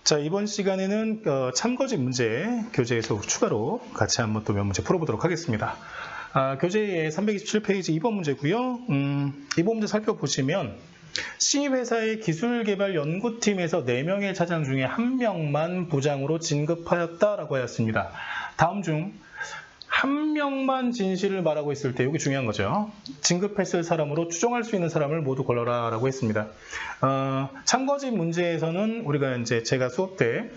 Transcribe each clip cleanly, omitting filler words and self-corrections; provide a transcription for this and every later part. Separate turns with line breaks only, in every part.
자, 이번 시간에는 참거짓 문제 교재에서 추가로 같이 한번 또 몇 문제 풀어보도록 하겠습니다. 교재의 327페이지 2번 문제고요. 2번 문제 살펴보시면 C회사의 기술개발 연구팀에서 4명의 차장 중에 1명만 부장으로 진급하였다라고 하였습니다. 다음 중 1명만 진실을 말하고 있을 때, 이게 중요한 거죠. 진급했을 사람으로 추정할 수 있는 사람을 모두 골라라 라고 했습니다. 참거짓 문제에서는 우리가 이제 제가 수업 때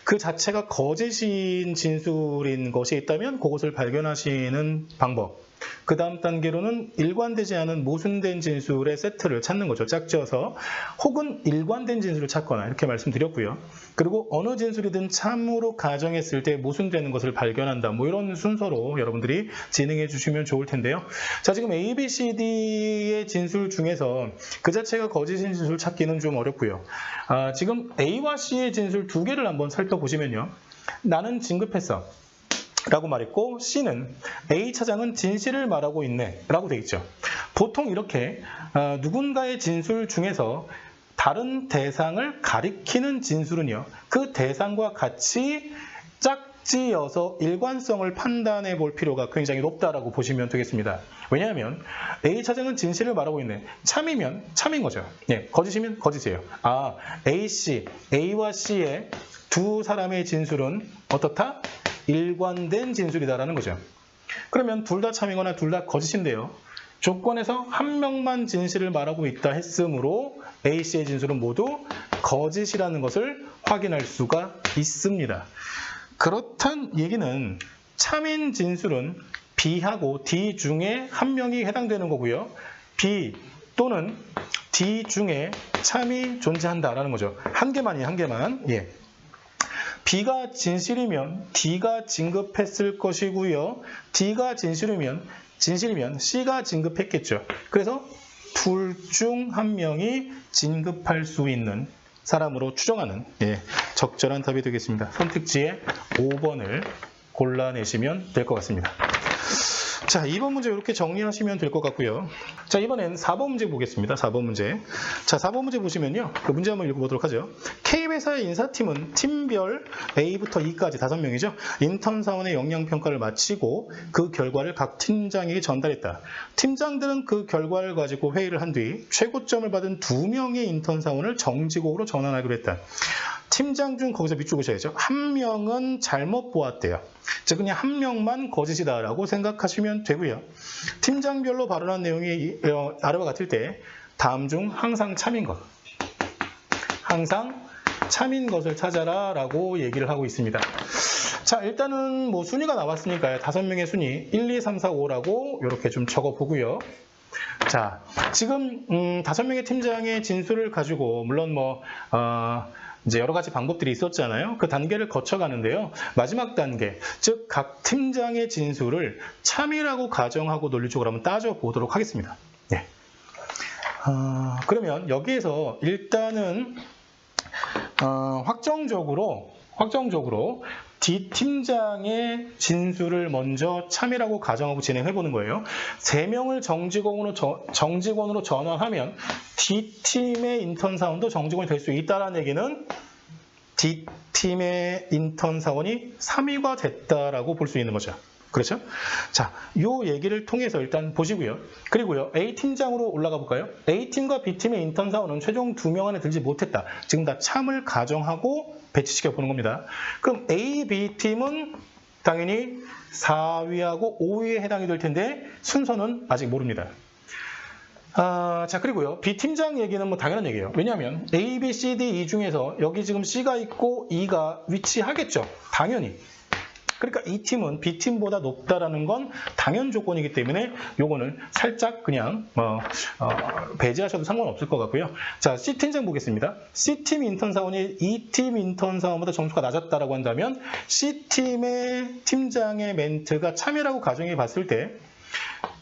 그 자체가 거짓인 진술인 것이 있다면 그것을 발견하시는 방법. 그 다음 단계로는 일관되지 않은 모순된 진술의 세트를 찾는 거죠. 짝지어서 혹은 일관된 진술을 찾거나 이렇게 말씀드렸고요. 그리고 어느 진술이든 참으로 가정했을 때 모순되는 것을 발견한다. 뭐 이런 순서로 여러분들이 진행해 주시면 좋을 텐데요. 자, 지금 A, B, C, D의 진술 중에서 그 자체가 거짓인 진술 찾기는 좀 어렵고요. 지금 A와 C의 진술 두 개를 한번 살펴보시면요. 나는 진급했어 라고 말했고, C는 A 차장은 진실을 말하고 있네 라고 되어 있죠. 보통 이렇게 누군가의 진술 중에서 다른 대상을 가리키는 진술은요, 그 대상과 같이 짝지어서 일관성을 판단해 볼 필요가 굉장히 높다라고 보시면 되겠습니다. 왜냐하면 A 차장은 진실을 말하고 있네. 참이면 참인 거죠. 예, 거짓이면 거짓이에요. A, C, A와 C의 두 사람의 진술은 어떻다? 일관된 진술이다라는 거죠. 그러면 둘 다 참이거나 둘 다 거짓인데요. 조건에서 한 명만 진실을 말하고 있다 했으므로 A, C의 진술은 모두 거짓이라는 것을 확인할 수가 있습니다. 그렇단 얘기는 참인 진술은 B하고 D 중에 한 명이 해당되는 거고요. B 또는 D 중에 참이 존재한다라는 거죠. 한 개만이에요, 한 개만. 예. B가 진실이면 D가 진급했을 것이고요. D가 진실이면 C가 진급했겠죠. 그래서 둘 중 한 명이 진급할 수 있는 사람으로 추정하는 적절한 답이 되겠습니다. 선택지에 5번을 골라내시면 될 것 같습니다. 자, 2번 문제 이렇게 정리하시면 될 것 같고요. 자, 이번엔 4번 문제 보겠습니다. 4번 문제. 자, 4번 문제 보시면요. 그 문제 한번 읽어보도록 하죠. K회사의 인사팀은 팀별 A부터 E까지 5명이죠. 인턴 사원의 역량평가를 마치고 그 결과를 각 팀장에게 전달했다. 팀장들은 그 결과를 가지고 회의를 한 뒤 최고점을 받은 2명의 인턴 사원을 정직원으로 전환하기로 했다. 팀장 중 거기서 밑줄 그으셔야죠. 한 명은 잘못 보았대요. 즉 그냥 한 명만 거짓이다라고 생각하시면 되고요. 팀장별로 발언한 내용이 아래와 같을 때 다음 중 항상 참인 것, 항상 참인 것을 찾아라 라고 얘기를 하고 있습니다. 자, 일단은 뭐 순위가 나왔으니까요. 5명의 순위 1, 2, 3, 4, 5라고 이렇게 좀 적어보고요. 자, 지금 5명의 팀장의 진술을 가지고 물론 이제 여러 가지 방법들이 있었잖아요. 그 단계를 거쳐가는데요. 마지막 단계, 즉 각 팀장의 진술을 참이라고 가정하고 논리적으로 한번 따져보도록 하겠습니다. 네. 그러면 여기에서 일단은 확정적으로 D팀장의 진술을 먼저 참이라고 가정하고 진행해보는 거예요. 3명을 정직원으로 전환하면 D팀의 인턴 사원도 정직원이 될 수 있다는 얘기는 D팀의 인턴 사원이 3위가 됐다라고 볼 수 있는 거죠. 그렇죠? 자, 이 얘기를 통해서 일단 보시고요. 그리고요, A팀장으로 올라가 볼까요? A팀과 B팀의 인턴 사원은 최종 2명 안에 들지 못했다. 지금 다 참을 가정하고 배치시켜 보는 겁니다. 그럼 A, B팀은 당연히 4위하고 5위에 해당이 될 텐데 순서는 아직 모릅니다. 자, 그리고요, B팀장 얘기는 뭐 당연한 얘기예요. 왜냐하면 A, B, C, D, E 중에서 여기 지금 C가 있고 E가 위치하겠죠. 당연히. 그러니까 이 팀은 B팀보다 높다라는 건 당연 조건이기 때문에 요거는 살짝 그냥 배제하셔도 상관없을 것 같고요. 자, C팀장 보겠습니다. C팀 인턴 사원이 E팀 인턴 사원보다 점수가 낮았다라고 한다면 C팀의 팀장의 멘트가 참이라고 가정해 봤을 때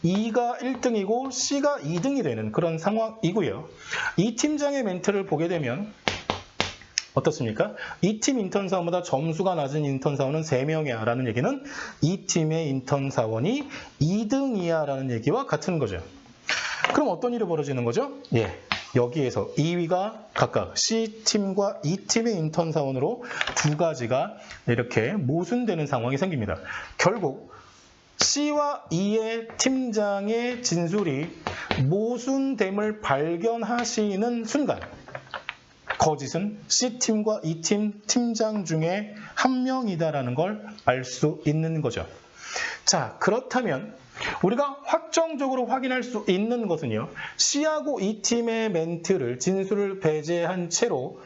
E가 1등이고 C가 2등이 되는 그런 상황이고요. 이 팀장의 멘트를 보게 되면 어떻습니까? 이 팀 인턴 사원보다 점수가 낮은 인턴 사원은 3명이야 라는 얘기는 이 팀의 인턴 사원이 2등이야 라는 얘기와 같은 거죠. 그럼 어떤 일이 벌어지는 거죠? 예, 여기에서 2위가 각각 C팀과 E팀의 인턴 사원으로 두 가지가 이렇게 모순되는 상황이 생깁니다. 결국 C와 E의 팀장의 진술이 모순됨을 발견하시는 순간 거짓은 C팀과 E팀 팀장 중에 한 명이다라는 걸 알 수 있는 거죠. 자, 그렇다면 우리가 확정적으로 확인할 수 있는 것은요. C하고 E팀의 멘트를, 진술을 배제한 채로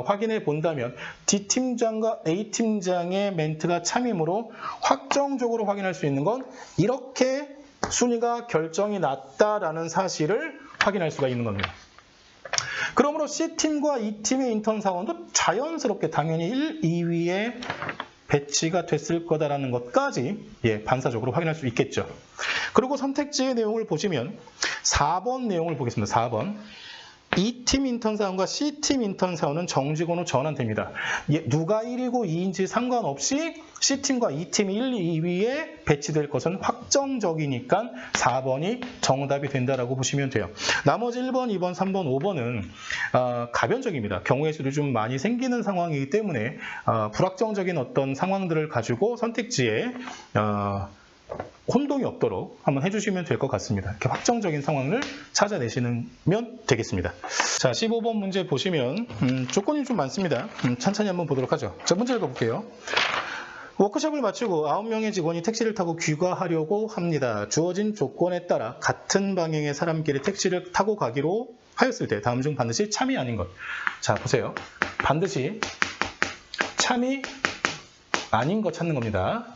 확인해 본다면 D팀장과 A팀장의 멘트가 참이므로 확정적으로 확인할 수 있는 건 이렇게 순위가 결정이 났다라는 사실을 확인할 수가 있는 겁니다. 그러므로 C팀과 E팀의 인턴 사원도 자연스럽게 당연히 1, 2위에 배치가 됐을 거다라는 것까지 반사적으로 확인할 수 있겠죠. 그리고 선택지의 내용을 보시면 4번 내용을 보겠습니다. 4번. E팀 인턴 사원과 C팀 인턴 사원은 정직원으로 전환됩니다. 누가 1위고 2인지 상관없이 C팀과 E팀이 1, 2위에 배치될 것은 확정적이니까 4번이 정답이 된다라고 보시면 돼요. 나머지 1번, 2번, 3번, 5번은 가변적입니다. 경우의 수도 좀 많이 생기는 상황이기 때문에 불확정적인 어떤 상황들을 가지고 선택지에 혼동이 없도록 한번 해주시면 될 것 같습니다. 이렇게 확정적인 상황을 찾아내시면 되겠습니다. 자, 15번 문제 보시면 조건이 좀 많습니다. 천천히 한번 보도록 하죠. 자, 문제 읽어볼게요. 워크숍을 마치고 9명의 직원이 택시를 타고 귀가하려고 합니다. 주어진 조건에 따라 같은 방향의 사람끼리 택시를 타고 가기로 하였을 때 다음 중 반드시 참이 아닌 것. 자, 보세요. 반드시 참이 아닌 것 찾는 겁니다.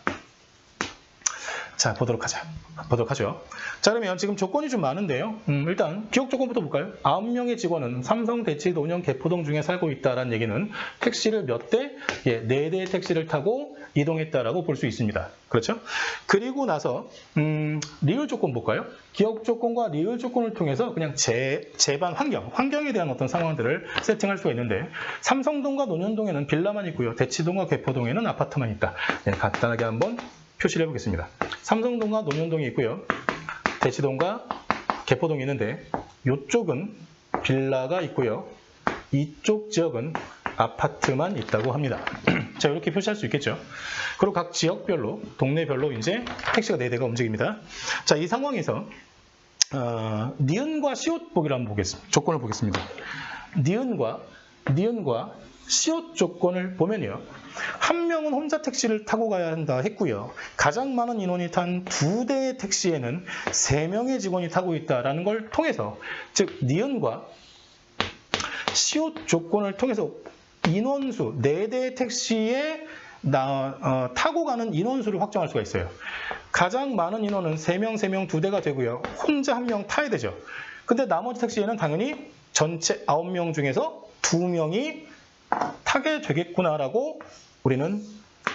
자, 보도록 하죠. 자, 그러면 지금 조건이 좀 많은데요. 일단 기억 조건부터 볼까요? 9명의 직원은 삼성, 대치, 논현, 개포동 중에 살고 있다라는 얘기는 택시를 몇 대? 4대의 택시를 타고 이동했다라고 볼 수 있습니다. 그렇죠? 그리고 나서 리을 조건 볼까요? 기억 조건과 리을 조건을 통해서 그냥 재반 환경에 대한 어떤 상황들을 세팅할 수가 있는데 삼성동과 논현동에는 빌라만 있고요. 대치동과 개포동에는 아파트만 있다. 간단하게 한번 표시를 해보겠습니다. 삼성동과 논현동이 있고요. 대치동과 개포동이 있는데 이쪽은 빌라가 있고요. 이쪽 지역은 아파트만 있다고 합니다. 자, 이렇게 표시할 수 있겠죠. 그리고 각 지역별로, 동네별로 이제 택시가 4대가 움직입니다. 자, 이 상황에서 니은과 시옷 보기를 한번 보겠습니다. 조건을 보겠습니다. 니은과 시옷 조건을 보면요. 한 명은 혼자 택시를 타고 가야 한다 했고요. 가장 많은 인원이 탄 2대의 택시에는 3명의 직원이 타고 있다는 걸 통해서 즉 니은과 시옷 조건을 통해서 인원수, 4대의 택시에 타고 가는 인원수를 확정할 수가 있어요. 가장 많은 인원은 3명, 2대가 되고요. 혼자 1명 타야 되죠. 근데 나머지 택시에는 당연히 전체 9명 중에서 2명이 타게 되겠구나라고 우리는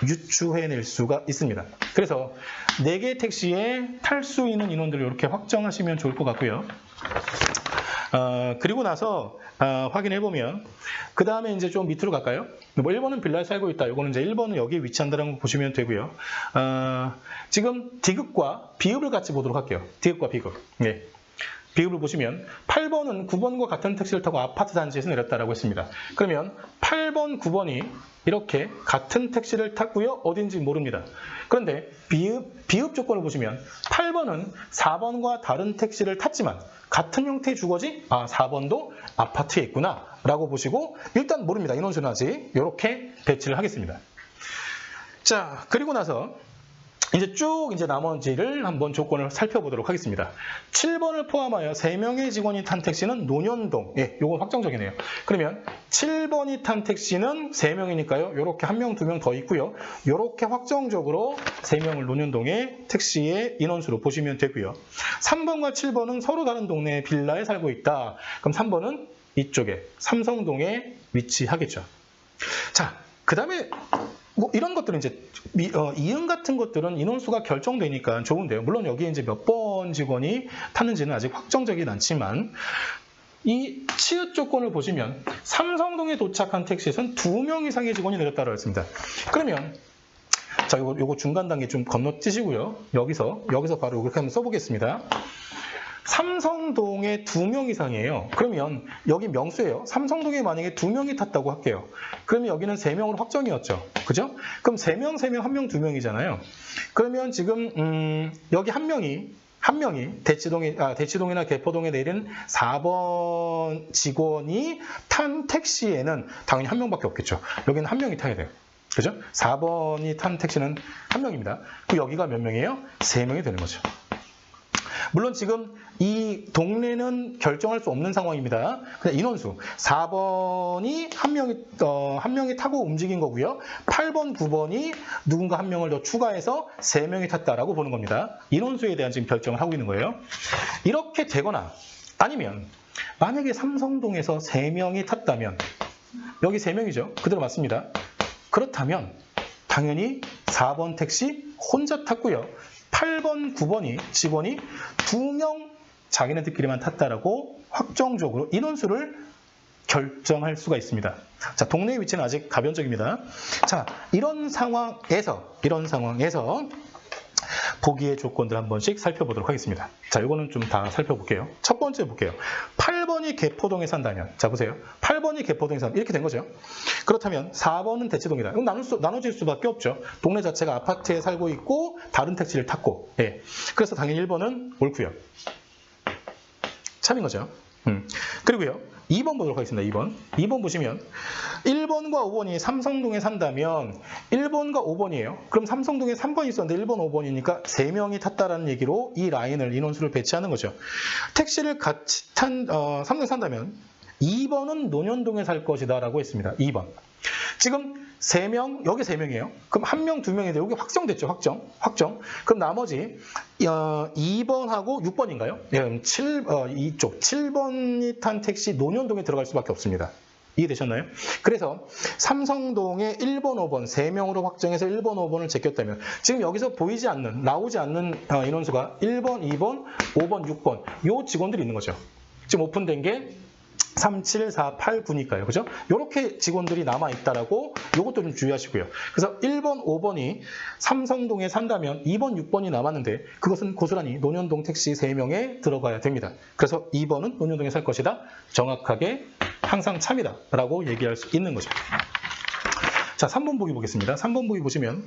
유추해낼 수가 있습니다. 그래서 4개의 택시에 탈 수 있는 인원들을 이렇게 확정하시면 좋을 것 같고요. 그리고 나서 확인해보면 그 다음에 이제 좀 밑으로 갈까요? 뭐 1번은 빌라에 살고 있다. 이거는 이제 1번은 여기에 위치한다는 거 보시면 되고요. 지금 디귿과 비읍을 같이 보도록 할게요. 디귿과 비읍. 네. 비읍을 보시면 8번은 9번과 같은 택시를 타고 아파트 단지에서 내렸다라고 했습니다. 그러면 8번, 9번이 이렇게 같은 택시를 탔고요. 어딘지 모릅니다. 그런데 비읍 조건을 보시면 8번은 4번과 다른 택시를 탔지만 같은 형태의 주거지? 4번도 아파트에 있구나 라고 보시고 일단 모릅니다. 인원수는 아직 이렇게 배치를 하겠습니다. 자, 그리고 나서 이제 쭉 나머지를 한번 조건을 살펴보도록 하겠습니다. 7번을 포함하여 3명의 직원이 탄 택시는 논현동. 요건 확정적이네요. 그러면 7번이 탄 택시는 3명이니까요. 요렇게 1명, 2명 더 있고요. 요렇게 확정적으로 3명을 논현동의 택시의 인원수로 보시면 되고요. 3번과 7번은 서로 다른 동네의 빌라에 살고 있다. 그럼 3번은 이쪽에 삼성동에 위치하겠죠. 자, 그 다음에 뭐 이런 것들은 이제 이응 같은 것들은 인원수가 결정되니까 좋은데요. 물론 여기에 이제 몇 번 직원이 탔는지는 아직 확정적이진 않지만 이 치읓 조건을 보시면 삼성동에 도착한 택시에서는 2명 이상의 직원이 내렸다고 했습니다. 그러면 자, 요거 중간 단계 좀 건너뛰시고요. 여기서 바로 이렇게 한번 써보겠습니다. 삼성동에 2명 이상이에요. 그러면 여기 명수예요. 삼성동에 만약에 2명이 탔다고 할게요. 그러면 여기는 3명으로 확정이었죠. 그죠? 그럼 3명, 3명, 1명, 2명이잖아요. 그러면 지금 여기 한 명이 대치동이나 개포동에 내린 4번 직원이 탄 택시에는 당연히 한 명밖에 없겠죠. 여기는 한 명이 타야 돼요. 그죠? 4번이 탄 택시는 한 명입니다. 그 여기가 몇 명이에요? 3명이 되는 거죠. 물론 지금 이 동네는 결정할 수 없는 상황입니다. 그냥 인원수 4번이 한 명이 타고 움직인 거고요. 8번, 9번이 누군가 한 명을 더 추가해서 3명이 탔다라고 보는 겁니다. 인원수에 대한 지금 결정을 하고 있는 거예요. 이렇게 되거나 아니면 만약에 삼성동에서 3명이 탔다면 여기 3명이죠. 그대로 맞습니다. 그렇다면 당연히 4번 택시 혼자 탔고요. 8번, 9번이 직원이 2명 자기네들끼리만 탔다라고 확정적으로 인원수를 결정할 수가 있습니다. 자, 동네의 위치는 아직 가변적입니다. 자, 이런 상황에서 보기의 조건들 한 번씩 살펴보도록 하겠습니다. 자, 이거는 좀 다 살펴볼게요. 첫 번째 볼게요. 8번이 개포동에 산다면, 자 보세요. 8번이 개포동에 산다면 이렇게 된 거죠. 그렇다면 4번은 대치동이다. 이건 나눠질 수밖에 없죠. 동네 자체가 아파트에 살고 있고 다른 택시를 탔고, 예. 그래서 당연히 1번은 옳고요. 참인 거죠. 그리고요. 2번 보도록 하겠습니다. 2번 보시면 1번과 5번이 삼성동에 산다면 1번과 5번이에요. 그럼 삼성동에 3번이 있었는데 1번, 5번이니까 3명이 탔다라는 얘기로 이 라인을 인원수를 배치하는 거죠. 택시를 같이 탄 삼성에 산다면 2번은 논현동에 살 것이다 라고 했습니다. 2번. 지금 3명, 여기 3명이에요. 그럼 1명, 2명인데 여기 확정됐죠. 확정. 그럼 나머지 2번하고 6번인가요? 예, 이쪽 7번이 탄 택시 논현동에 들어갈 수밖에 없습니다. 이해되셨나요? 그래서 삼성동에 1번, 5번 3명으로 확정해서 1번, 5번을 제꼈다면 지금 여기서 나오지 않는 인원수가 1번, 2번, 5번, 6번 요 직원들이 있는 거죠. 지금 오픈된 게 3, 7, 4, 8, 9니까요. 그죠? 이렇게 직원들이 남아있다라고 이것도 좀 주의하시고요. 그래서 1번, 5번이 삼성동에 산다면 2번, 6번이 남았는데 그것은 고스란히 논현동 택시 3명에 들어가야 됩니다. 그래서 2번은 논현동에 살 것이다. 정확하게 항상 참이다 라고 얘기할 수 있는 거죠. 자, 3번 보기 보겠습니다. 3번 보기 보시면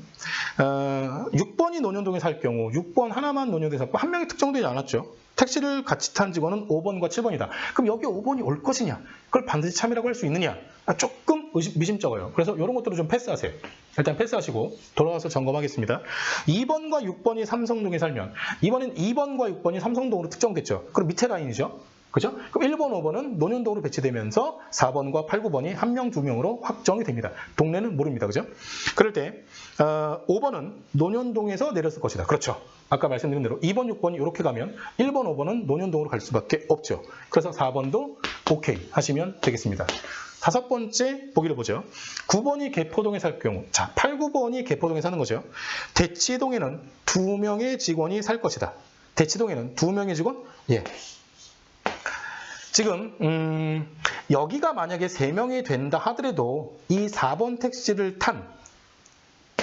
6번이 논현동에 살 경우 6번 하나만 논현동에 살고 한 명이 특정되지 않았죠. 택시를 같이 탄 직원은 5번과 7번이다. 그럼 여기 5번이 올 것이냐? 그걸 반드시 참이라고 할 수 있느냐? 조금 미심쩍어요. 그래서 이런 것들을 좀 패스하세요. 일단 패스하시고 돌아와서 점검하겠습니다. 2번과 6번이 삼성동에 살면 이번엔 2번과 6번이 삼성동으로 특정됐죠. 그럼 밑에 라인이죠. 그죠? 그럼 1번, 5번은 논현동으로 배치되면서 4번과 8, 9번이 1명, 2명으로 확정이 됩니다. 동네는 모릅니다. 그죠? 그럴 때 5번은 논현동에서 내렸을 것이다. 그렇죠. 아까 말씀드린 대로 2번, 6번이 이렇게 가면 1번, 5번은 논현동으로 갈 수밖에 없죠. 그래서 4번도 오케이 하시면 되겠습니다. 5번째 보기를 보죠. 9번이 개포동에 살 경우, 자, 8, 9번이 개포동에 사는 거죠. 대치동에는 2명의 직원이 살 것이다. 대치동에는 2명의 직원? 예. 지금 여기가 만약에 3명이 된다 하더라도 이 4번 택시를 탄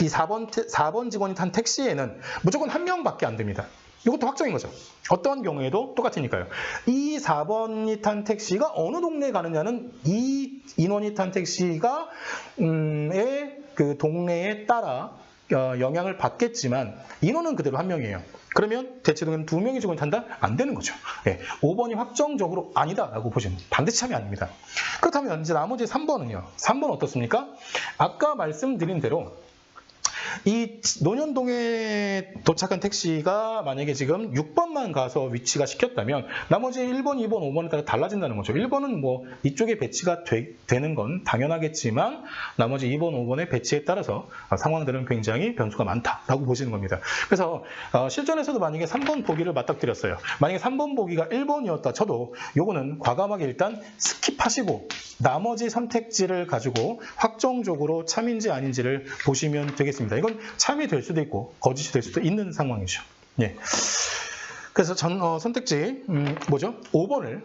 이 4번 직원이 탄 택시에는 무조건 1명밖에 안 됩니다. 이것도 확정인 거죠. 어떤 경우에도 똑같으니까요. 이 4번이 탄 택시가 어느 동네에 가느냐는 이 인원이 탄 택시가 그 동네에 따라 영향을 받겠지만 인원은 그대로 1명이에요. 그러면 대치동에는 2명이 직원이 탄다? 안 되는 거죠. 네, 5번이 확정적으로 아니다라고 보시면 반드시 참이 아닙니다. 그렇다면 이제 나머지 3번은요. 3번 어떻습니까? 아까 말씀드린 대로 이 논현동에 도착한 택시가 만약에 지금 6번만 가서 위치가 시켰다면 나머지 1번, 2번, 5번에 따라 달라진다는 거죠. 1번은 뭐 이쪽에 배치가 되는 건 당연하겠지만 나머지 2번, 5번의 배치에 따라서 상황들은 굉장히 변수가 많다라고 보시는 겁니다. 그래서 실전에서도 만약에 3번 보기를 맞닥뜨렸어요. 만약에 3번 보기가 1번이었다 쳐도 요거는 과감하게 일단 스킵하시고 나머지 선택지를 가지고 확정적으로 참인지 아닌지를 보시면 되겠습니다. 이건 참이 될 수도 있고 거짓이 될 수도 있는 상황이죠. 예. 그래서 선택지 뭐죠? 5번을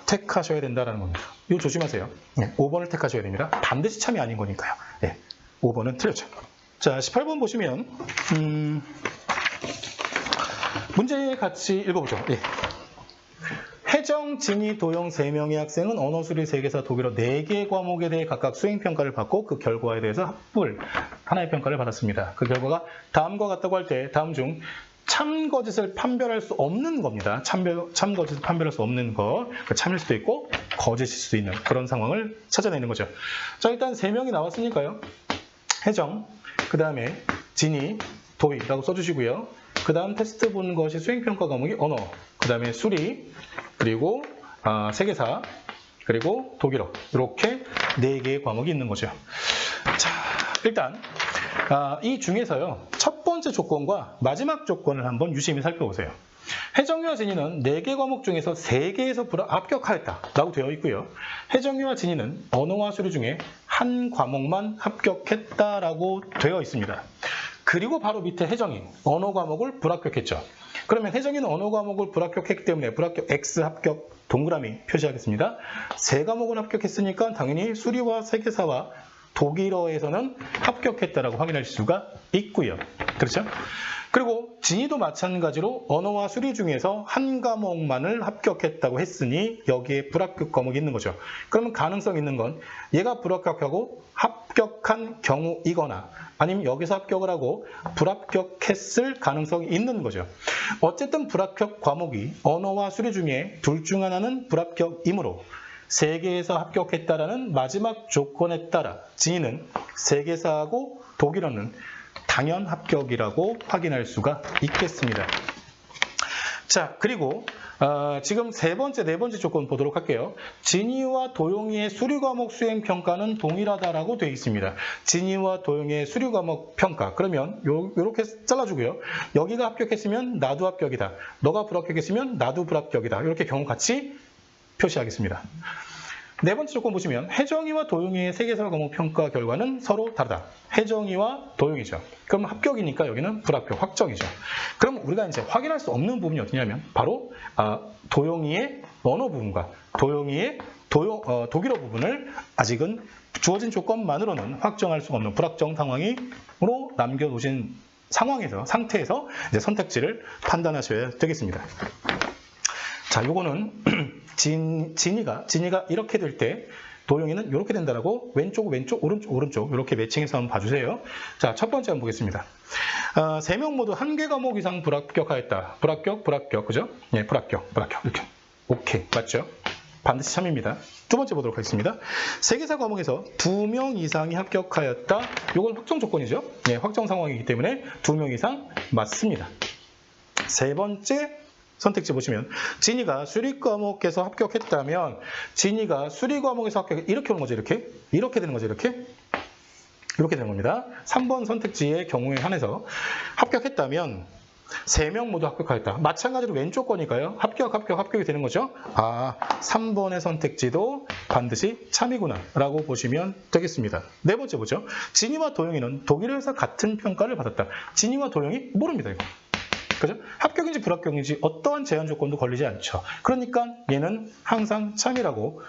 택하셔야 된다는 겁니다. 이거 조심하세요. 예. 5번을 택하셔야 됩니다. 반드시 참이 아닌 거니까요. 예. 5번은 틀렸죠. 자, 18번 보시면 문제 같이 읽어보죠. 예. 혜정, 진희, 도영 3명의 학생은 언어, 수리, 세계사, 독일어 4개의 과목에 대해 각각 수행평가를 받고 그 결과에 대해서 합불 하나의 평가를 받았습니다. 그 결과가 다음과 같다고 할 때 다음 중 참거짓을 판별할 수 없는 겁니다. 참거짓을 판별할 수 없는 거. 참일 수도 있고 거짓일 수도 있는 그런 상황을 찾아내는 거죠. 자, 일단 3명이 나왔으니까요. 혜정, 그 다음에 진희, 도희라고 써주시고요. 그 다음 테스트 본 것이 수행평가 과목이 언어, 그 다음에 수리, 그리고 세계사, 그리고 독일어 이렇게 4개의 과목이 있는 거죠. 자, 일단 이 중에서요. 첫 번째 조건과 마지막 조건을 한번 유심히 살펴보세요. 혜정이와 진희는 4개 과목 중에서 3개에서 합격하였다라고 되어 있고요. 혜정이와 진희는 언어와 수리 중에 한 과목만 합격했다라고 되어 있습니다. 그리고 바로 밑에 혜정이 언어 과목을 불합격했죠. 그러면 혜정이는 언어 과목을 불합격했기 때문에 불합격 X 합격 동그라미 표시하겠습니다. 3과목을 합격했으니까 당연히 수리와 세계사와 독일어에서는 합격했다라고 확인할 수가 있고요. 그렇죠? 그리고 진희도 마찬가지로 언어와 수리 중에서 한 과목만을 합격했다고 했으니 여기에 불합격 과목이 있는 거죠. 그러면 가능성 있는 건 얘가 불합격하고 합격한 경우이거나 아니면 여기서 합격을 하고 불합격했을 가능성이 있는 거죠. 어쨌든 불합격 과목이 언어와 수리 중에 둘 중 하나는 불합격이므로 세계에서 합격했다라는 마지막 조건에 따라 진희는 세계사하고 독일어는 당연 합격이라고 확인할 수가 있겠습니다. 자, 그리고 지금 네 번째 조건 보도록 할게요. 진희와 도용이의 수리 과목 수행 평가는 동일하다라고 되어 있습니다. 진희와 도용이의 수리 과목 평가. 그러면 요렇게 잘라주고요. 여기가 합격했으면 나도 합격이다. 너가 불합격했으면 나도 불합격이다. 이렇게 경우 같이 표시하겠습니다. 네 번째 조건 보시면 혜정이와 도용이의 세계사 과목 평가 결과는 서로 다르다. 혜정이와 도용이죠. 그럼 합격이니까 여기는 불합격 확정이죠. 그럼 우리가 이제 확인할 수 없는 부분이 어디냐면 바로 도용이의 언어 부분과 도용이의 독일어 부분을 아직은 주어진 조건만으로는 확정할 수가 없는 불확정 상황으로 남겨놓으신 상태에서 이제 선택지를 판단하셔야 되겠습니다. 자, 요거는 진희가 이렇게 될 때 도용이는 이렇게 된다라고 왼쪽, 오른쪽 이렇게 매칭해서 한번 봐주세요. 자, 첫 번째 한번 보겠습니다. 3명 모두 1개 과목 이상 불합격하였다. 불합격, 그죠? 예, 불합격 이렇게. 오케이, 맞죠? 반드시 참입니다. 두 번째 보도록 하겠습니다. 세계사 과목에서 2명 이상이 합격하였다. 이건 확정 조건이죠. 예, 확정 상황이기 때문에 2명 이상 맞습니다. 세 번째 선택지 보시면 진희가 수리 과목에서 합격했다면 진희가 수리 과목에서 이렇게 오는 거죠. 이렇게 되는 거죠. 이렇게 되는 겁니다. 3번 선택지의 경우에 한해서 합격했다면 3명 모두 합격하였다. 마찬가지로 왼쪽 거니까요. 합격이 되는 거죠. 3번의 선택지도 반드시 참이구나 라고 보시면 되겠습니다. 네 번째 보죠. 진희와 도용이는 독일어에서 같은 평가를 받았다. 진희와 도용이 모릅니다. 이거. 그죠? 합격인지 불합격인지 어떠한 제한 조건도 걸리지 않죠. 그러니까 얘는 항상 참이라고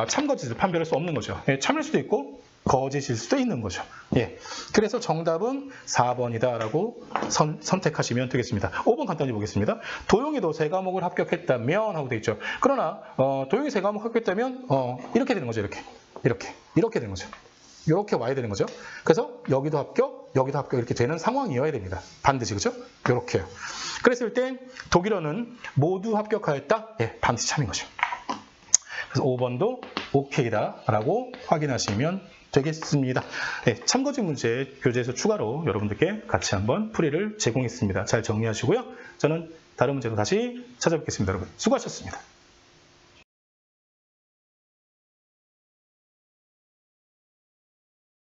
참거짓을 판별할 수 없는 거죠. 예, 참일 수도 있고 거짓일 수도 있는 거죠. 예, 그래서 정답은 4번이다라고 선택하시면 되겠습니다. 5번 간단히 보겠습니다. 도용이도 3과목을 합격했다면 하고 되어 있죠. 그러나 도용이 3과목 합격했다면 이렇게 되는 거죠. 이렇게 되는 거죠. 이렇게 와야 되는 거죠. 그래서 여기도 합격, 여기도 합격 이렇게 되는 상황이어야 됩니다. 반드시, 그죠? 이렇게요. 그랬을 때 독일어는 모두 합격하였다? 예, 반드시 참인 거죠. 그래서 5번도 오케이다라고 확인하시면 되겠습니다. 네, 참거짓 문제 교재에서 추가로 여러분들께 같이 한번 풀이를 제공했습니다. 잘 정리하시고요. 저는 다른 문제로 다시 찾아뵙겠습니다. 여러분 수고하셨습니다.